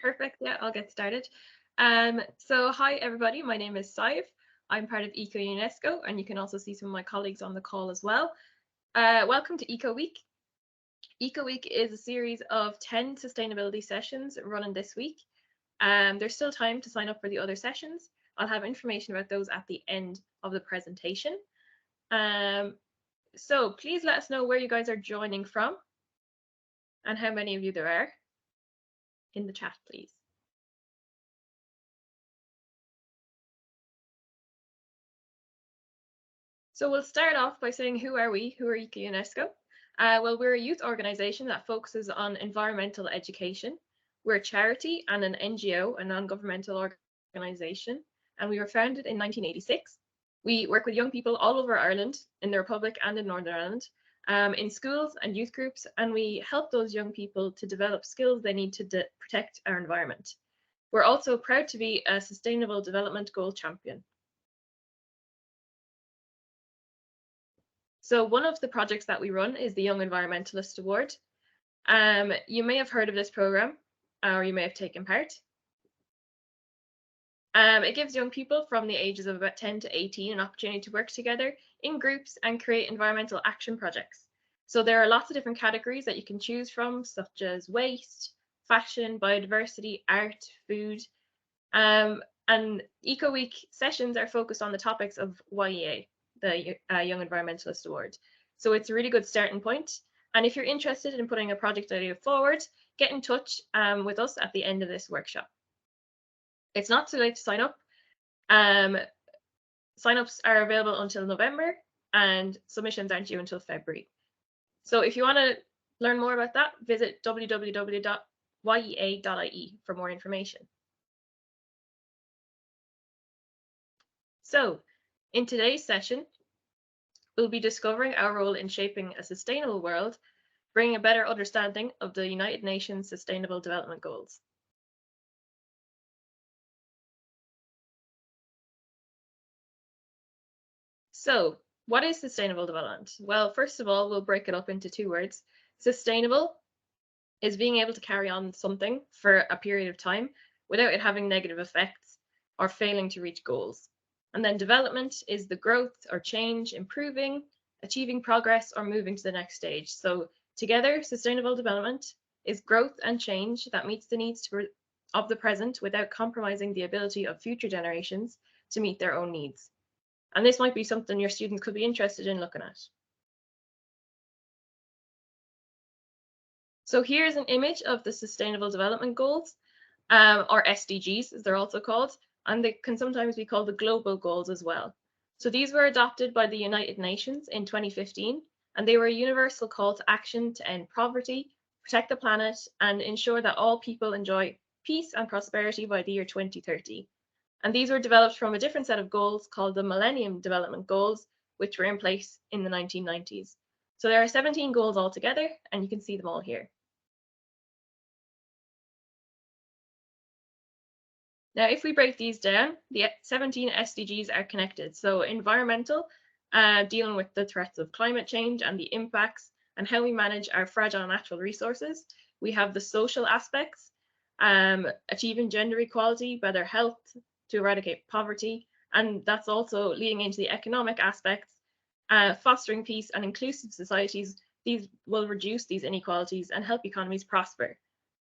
Perfect. Yeah, I'll get started. So hi everybody, my name is Saiv. I'm part of ECO-UNESCO, and you can also see some of my colleagues on the call as well. Welcome to Eco Week. Eco Week is a series of 10 sustainability sessions running this week. There's still time to sign up for the other sessions. I'll have information about those at the end of the presentation. So please let us know where you guys are joining from and how many of you there are in the chat, please. So we'll start off by saying who are we? Who are ECO-UNESCO? Well, we're a youth organisation that focuses on environmental education. We're a charity and an NGO, a non-governmental organisation, and we were founded in 1986. We work with young people all over Ireland, in the Republic and in Northern Ireland, in schools and youth groups, and we help those young people to develop skills they need to protect our environment. We're also proud to be a Sustainable Development Goal champion. So one of the projects that we run is the Young Environmentalist Award. You may have heard of this program, or you may have taken part. It gives young people from the ages of about 10 to 18 an opportunity to work together in groups and create environmental action projects. So there are lots of different categories that you can choose from, such as waste, fashion, biodiversity, art, food. And Eco Week sessions are focused on the topics of YEA, the Young Environmentalist Award. So it's a really good starting point. And if you're interested in putting a project idea forward, get in touch with us at the end of this workshop. It's not too late to sign up. Sign-ups are available until November and submissions aren't due until February. So if you want to learn more about that, visit www.yea.ie for more information. So in today's session, we'll be discovering our role in shaping a sustainable world, bringing a better understanding of the United Nations Sustainable Development Goals. So what is sustainable development? Well, first of all, we'll break it up into two words. Sustainable is being able to carry on something for a period of time without it having negative effects or failing to reach goals. And then development is the growth or change, improving, achieving progress, or moving to the next stage. So together, sustainable development is growth and change that meets the needs of the present without compromising the ability of future generations to meet their own needs. And this might be something your students could be interested in looking at. So here's an image of the Sustainable Development Goals, or SDGs as they're also called, and they can sometimes be called the global goals as well. So these were adopted by the United Nations in 2015, and they were a universal call to action to end poverty, protect the planet, and ensure that all people enjoy peace and prosperity by the year 2030. And these were developed from a different set of goals called the Millennium Development Goals, which were in place in the 1990s. So there are 17 goals altogether, and you can see them all here. Now, if we break these down, the 17 SDGs are connected. So environmental, dealing with the threats of climate change and the impacts and how we manage our fragile natural resources. We have the social aspects, achieving gender equality, better health, to eradicate poverty. And that's also leading into the economic aspects, fostering peace and inclusive societies. These will reduce these inequalities and help economies prosper.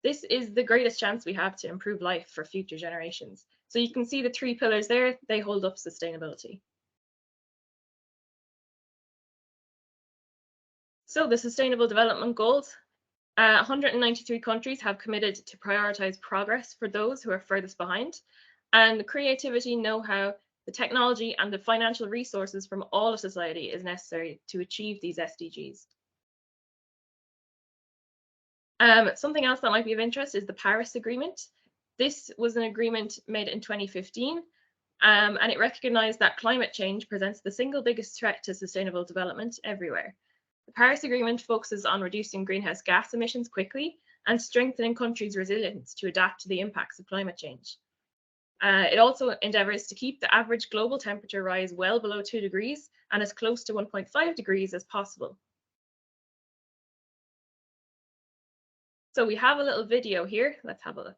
This is the greatest chance we have to improve life for future generations. So you can see the three pillars there, they hold up sustainability. So the Sustainable Development Goals, 193 countries have committed to prioritize progress for those who are furthest behind, and creativity, know-how, the technology and the financial resources from all of society is necessary to achieve these SDGs. Something else that might be of interest is the Paris Agreement. This was an agreement made in 2015, and it recognized that climate change presents the single biggest threat to sustainable development everywhere. The Paris Agreement focuses on reducing greenhouse gas emissions quickly and strengthening countries' resilience to adapt to the impacts of climate change. It also endeavours to keep the average global temperature rise well below 2 degrees and as close to 1.5 degrees as possible. So we have a little video here. Let's have a look.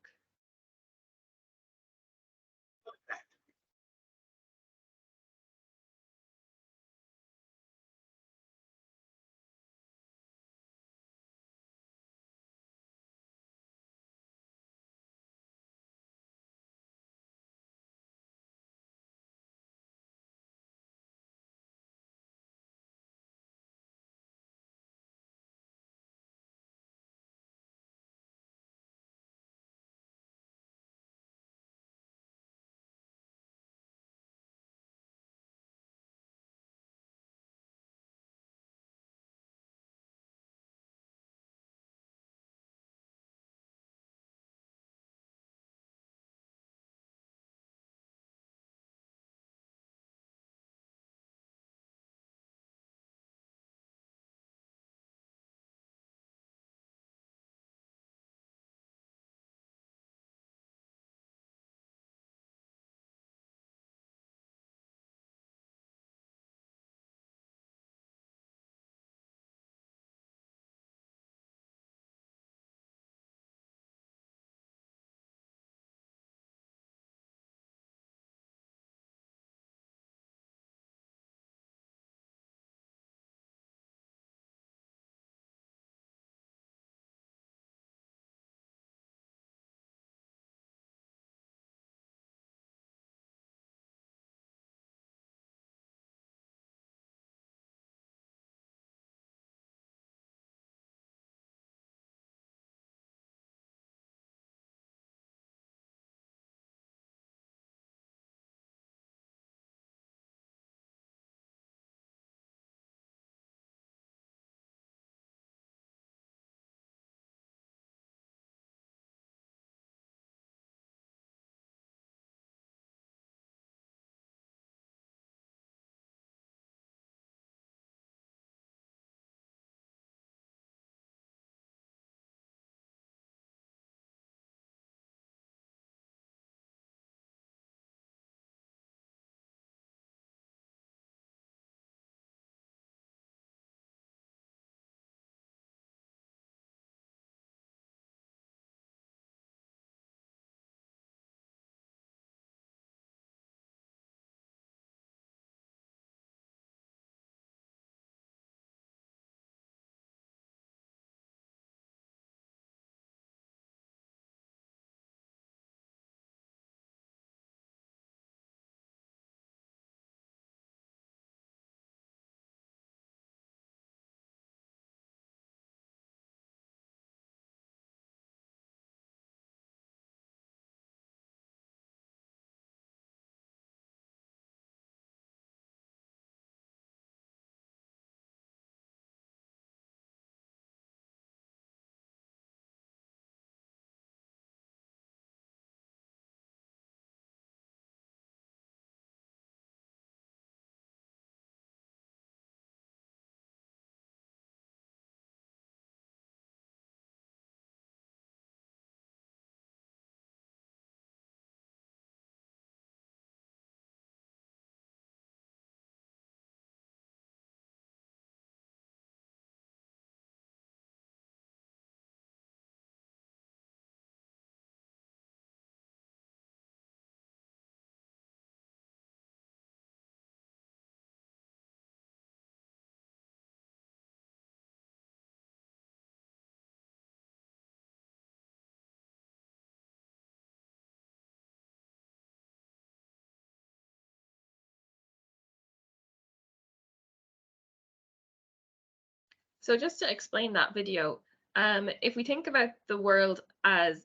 So just to explain that video, if we think about the world as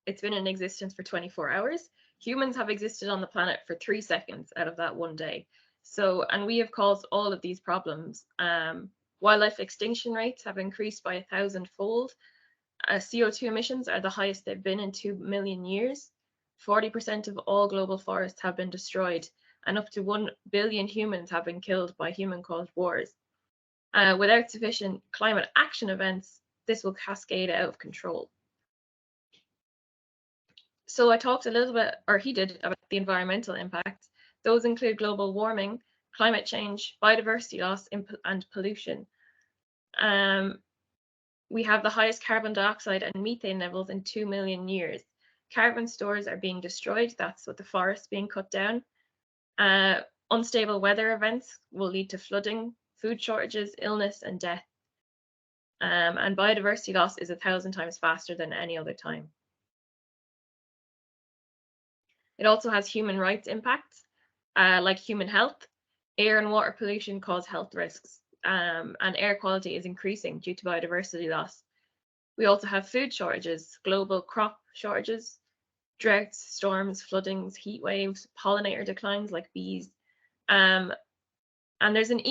it's been in existence for 24 hours, humans have existed on the planet for 3 seconds out of that one day. So, and we have caused all of these problems. Wildlife extinction rates have increased by 1,000-fold. CO2 emissions are the highest they've been in 2 million years. 40% of all global forests have been destroyed, and up to 1 billion humans have been killed by human-caused wars. Without sufficient climate action events, this will cascade out of control. So I talked a little bit, or he did, about the environmental impacts. Those include global warming, climate change, biodiversity loss, and pollution. We have the highest carbon dioxide and methane levels in 2 million years. Carbon stores are being destroyed. That's with the forests being cut down. Unstable weather events will lead to flooding, food shortages, illness, and death. And biodiversity loss is 1,000 times faster than any other time. It also has human rights impacts, like human health. Air and water pollution cause health risks, and air quality is increasing due to biodiversity loss. We also have food shortages, global crop shortages, droughts, storms, floodings, heat waves, pollinator declines like bees. And there's an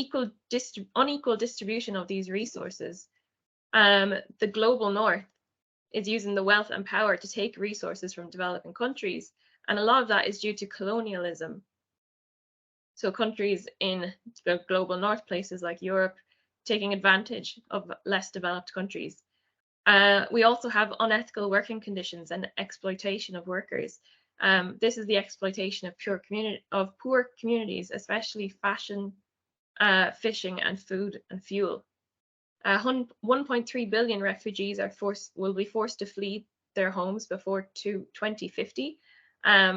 unequal distribution of these resources. The global north is using the wealth and power to take resources from developing countries, and a lot of that is due to colonialism. So countries in the global north, places like Europe, taking advantage of less developed countries. We also have unethical working conditions and exploitation of workers. This is the exploitation of poor communities, especially fashion, fishing, and food and fuel. 1.3 billion refugees will be forced to flee their homes before 2050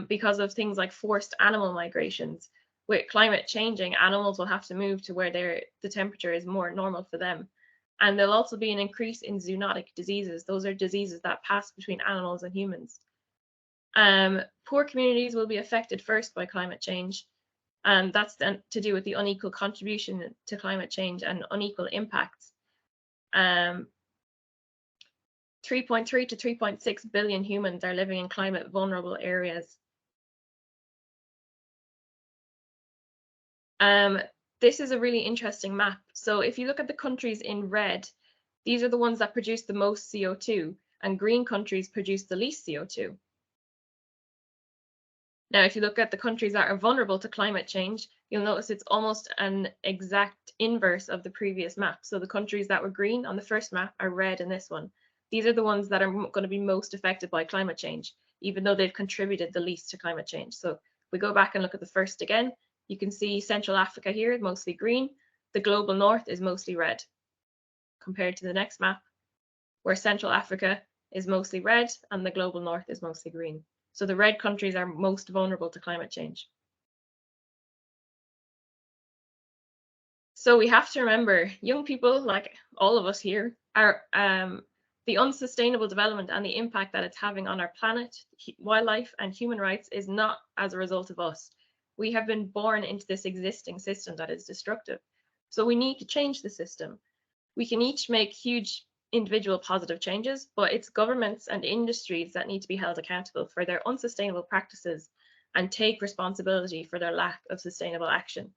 because of things like forced animal migrations. With climate changing, animals will have to move to where the temperature is more normal for them. And there'll also be an increase in zoonotic diseases. Those are diseases that pass between animals and humans. Poor communities will be affected first by climate change. And that's to do with the unequal contribution to climate change and unequal impacts. 3.3 to 3.6 billion humans are living in climate vulnerable areas. This is a really interesting map. So if you look at the countries in red, these are the ones that produce the most CO2, and green countries produce the least CO2. Now, if you look at the countries that are vulnerable to climate change, you'll notice it's almost an exact inverse of the previous map. So the countries that were green on the first map are red in this one. These are the ones that are going to be most affected by climate change, even though they've contributed the least to climate change. So if we go back and look at the first again, you can see Central Africa here, mostly green. The global north is mostly red, compared to the next map, where Central Africa is mostly red and the global north is mostly green. So the red countries are most vulnerable to climate change. So we have to remember, young people, like all of us here, are the unsustainable development and the impact that it's having on our planet, wildlife, and human rights is not as a result of us. We have been born into this existing system that is destructive. So we need to change the system. We can each make huge individual positive changes, but it's governments and industries that need to be held accountable for their unsustainable practices and take responsibility for their lack of sustainable action.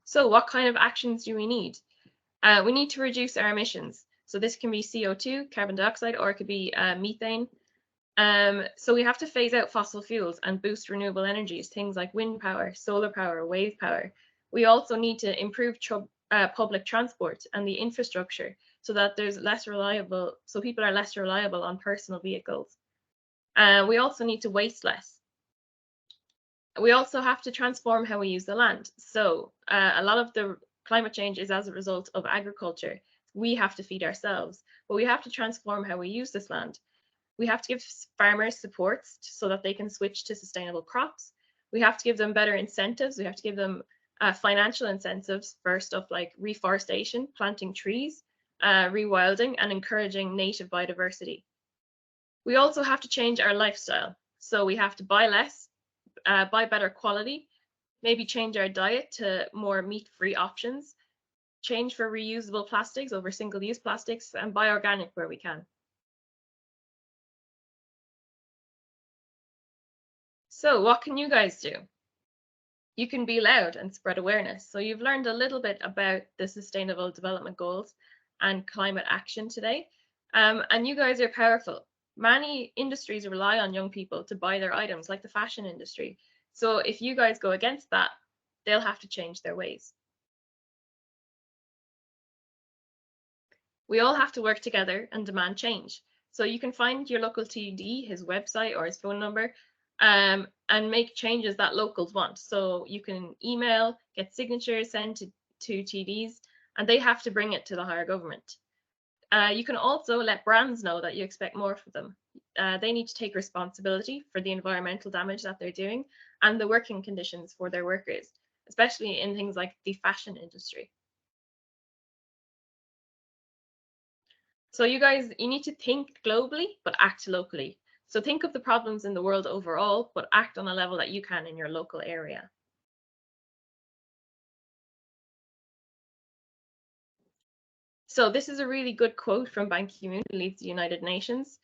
So what kind of actions do we need? We need to reduce our emissions. So this can be CO2, carbon dioxide, or it could be methane. So we have to phase out fossil fuels and boost renewable energies, things like wind power, solar power, wave power. We also need to improve public transport and the infrastructure so that people are less reliable on personal vehicles. We also need to waste less. We also have to transform how we use the land. So a lot of the climate change is as a result of agriculture. We have to feed ourselves, but we have to transform how we use this land. We have to give farmers supports so that they can switch to sustainable crops. We have to give them better incentives. We have to give them financial incentives for stuff like reforestation, planting trees, rewilding, and encouraging native biodiversity. We also have to change our lifestyle. So we have to buy less, buy better quality, maybe change our diet to more meat-free options, change for reusable plastics over single-use plastics, and buy organic where we can. So what can you guys do? You can be loud and spread awareness. So you've learned a little bit about the Sustainable Development Goals and climate action today. And you guys are powerful. Many industries rely on young people to buy their items, like the fashion industry. So if you guys go against that, they'll have to change their ways. We all have to work together and demand change. So you can find your local TD, his website or his phone number, and make changes that locals want. So you can email, get signatures sent to TDs, and they have to bring it to the higher government. You can also let brands know that you expect more from them. They need to take responsibility for the environmental damage that they're doing and the working conditions for their workers, especially in things like the fashion industry. So you guys, you need to think globally, but act locally. So think of the problems in the world overall, but act on a level that you can in your local area. So this is a really good quote from Ban Ki-moon, who leads the United Nations.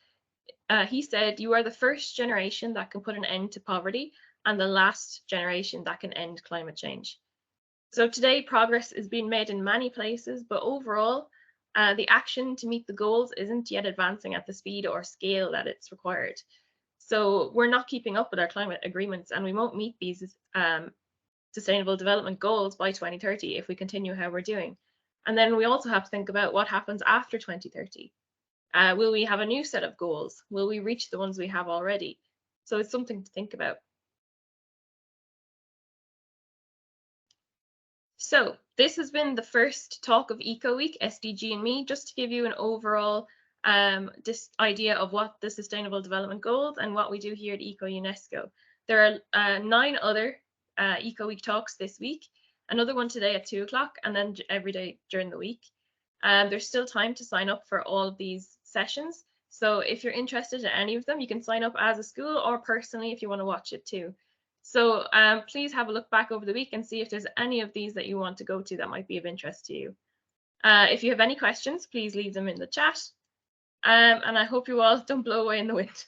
He said, "You are the first generation that can put an end to poverty and the last generation that can end climate change." So today, progress is being made in many places, but overall, the action to meet the goals isn't yet advancing at the speed or scale that it's required. So we're not keeping up with our climate agreements, and we won't meet these sustainable development goals by 2030 if we continue how we're doing. And then we also have to think about what happens after 2030. Will we have a new set of goals? Will we reach the ones we have already? So it's something to think about. So this has been the first talk of ECO Week, SDG and Me, just to give you an overall this idea of what the Sustainable Development Goals and what we do here at ECO-UNESCO. There are 9 other ECO Week talks this week, another one today at 2 o'clock, and then every day during the week. There's still time to sign up for all of these sessions. So if you're interested in any of them, you can sign up as a school or personally if you want to watch it too. So please have a look back over the week and see if there's any of these that you want to go to that might be of interest to you. If you have any questions, please leave them in the chat. And I hope you all don't blow away in the wind.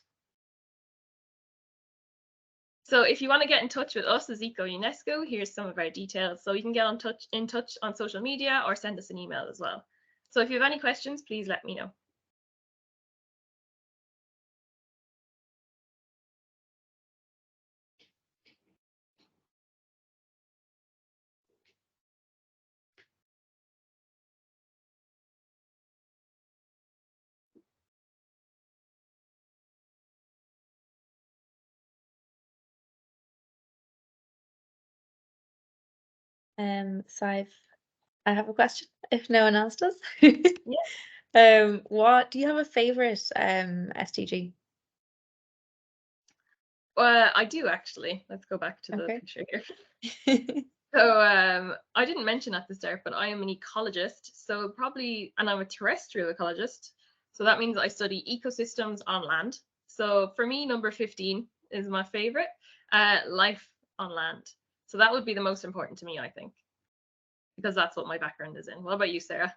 So if you want to get in touch with us as ECO-UNESCO, here's some of our details. So you can get in touch on social media or send us an email as well. So if you have any questions, please let me know. So I have a question, if no one else does. Yeah. What do you have a favorite SDG? I do actually. Let's go back to the picture here. So I didn't mention at the start, but I am an ecologist. So probably, and I'm a terrestrial ecologist. So that means I study ecosystems on land. So for me, number 15 is my favorite, life on land. So that would be the most important to me, I think, because that's what my background is in. What about you, Sarah?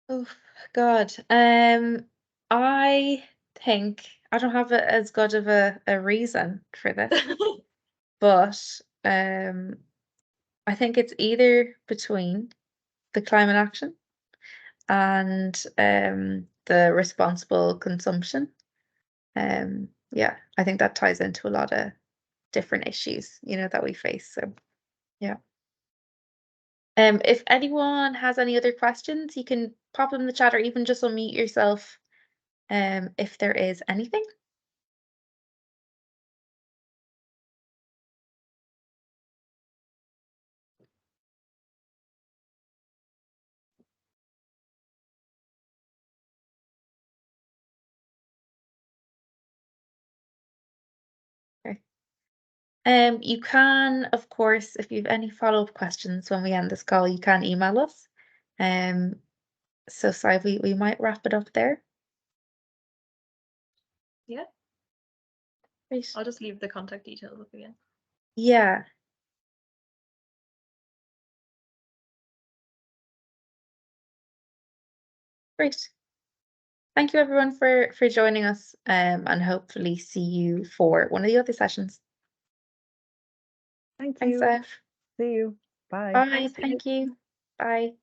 Oh God. I think I don't have as good of a reason for this, but I think it's either between the climate action and the responsible consumption. Yeah, I think that ties into a lot of different issues, that we face. So yeah. If anyone has any other questions, you can pop them in the chat or even just unmute yourself if there is anything. Okay. You can, of course, if you have any follow-up questions when we end this call, you can email us. So sorry, we might wrap it up there. Yeah. Great. I'll just leave the contact details up again. Yeah. Great. Thank you everyone for joining us, and hopefully see you for one of the other sessions. Thank Thanks, you. Ev. See you. Bye. Bye. Thanks, Thank you. Bye.